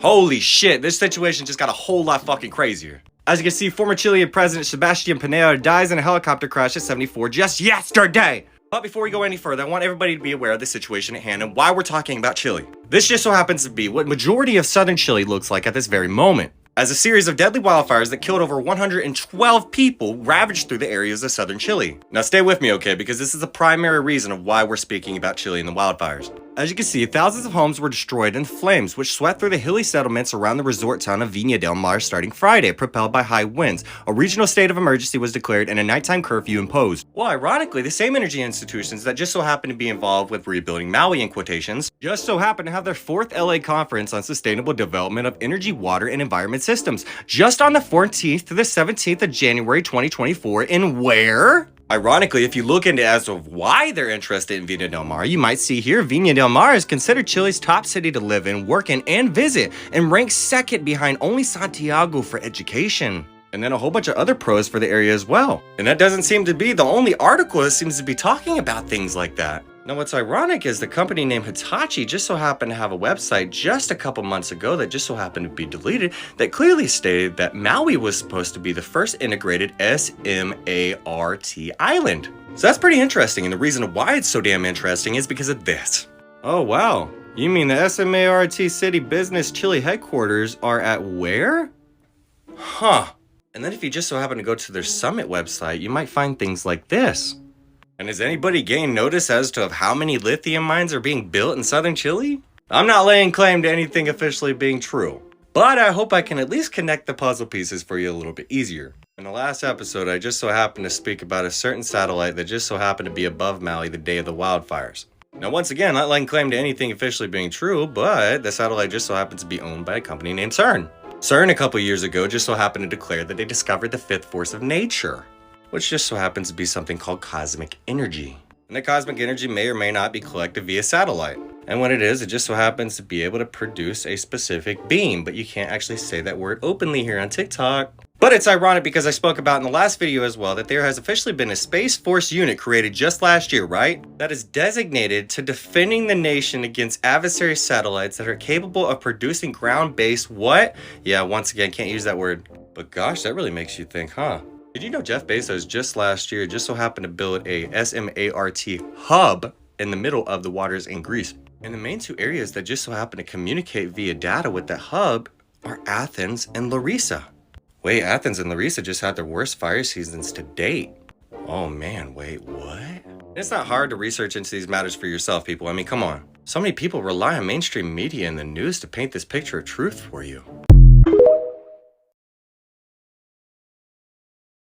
Holy shit, this situation just got a whole lot fucking crazier. As you can see, former Chilean President Sebastián Pinera dies in a helicopter crash at 74 just yesterday. But before we go any further, I want everybody to be aware of the situation at hand and why we're talking about Chile. This just so happens to be what majority of southern Chile looks like at this very moment, as a series of deadly wildfires that killed over 112 people ravaged through the areas of southern Chile. Now stay with me, okay, because this is the primary reason of why we're speaking about Chile and the wildfires. As you can see, thousands of homes were destroyed in flames, which swept through the hilly settlements around the resort town of Viña del Mar starting Friday, propelled by high winds. A regional state of emergency was declared and a nighttime curfew imposed. Well, ironically, the same energy institutions that just so happen to be involved with rebuilding Maui in quotations, just so happen to have their 4th LA Conference on Sustainable Development of Energy, Water, and Environment Systems, just on the 14th to the 17th of January 2024 in where? Ironically, if you look into as to why they're interested in Viña del Mar, you might see here Viña del Mar is considered Chile's top city to live in, work in, and visit, and ranks second behind only Santiago for education. And then a whole bunch of other pros for the area as well. And that doesn't seem to be the only article that seems to be talking about things like that. Now what's ironic is the company named Hitachi just so happened to have a website just a couple months ago that just so happened to be deleted that clearly stated that Maui was supposed to be the first integrated SMART island. So that's pretty interesting, and the reason why it's so damn interesting is because of this. Oh wow, you mean the SMART City Business Chile headquarters are at where? Huh. And then if you just so happen to go to their summit website, you might find things like this. And has anybody gained notice as to how many lithium mines are being built in southern Chile? I'm not laying claim to anything officially being true, but I hope I can at least connect the puzzle pieces for you a little bit easier. In the last episode, I just so happened to speak about a certain satellite that just so happened to be above Maui the day of the wildfires. Now once again, not laying claim to anything officially being true, but the satellite just so happens to be owned by a company named CERN. CERN a couple years ago just so happened to declare that they discovered the 5th force of nature, which just so happens to be something called cosmic energy. And the cosmic energy may or may not be collected via satellite. And when it is, it just so happens to be able to produce a specific beam, but you can't actually say that word openly here on TikTok. But it's ironic because I spoke about in the last video as well that there has officially been a Space Force unit created just last year, right? That is designated to defending the nation against adversary satellites that are capable of producing ground-based what? Yeah, once again, can't use that word. But gosh, that really makes you think, huh? Did you know Jeff Bezos just last year just so happened to build a SMART hub in the middle of the waters in Greece? And the main 2 areas that just so happen to communicate via data with that hub are Athens and Larissa. Wait, Athens and Larissa just had their worst fire seasons to date. Oh man, wait, what? It's not hard to research into these matters for yourself, people. I mean, come on. So many people rely on mainstream media and the news to paint this picture of truth for you.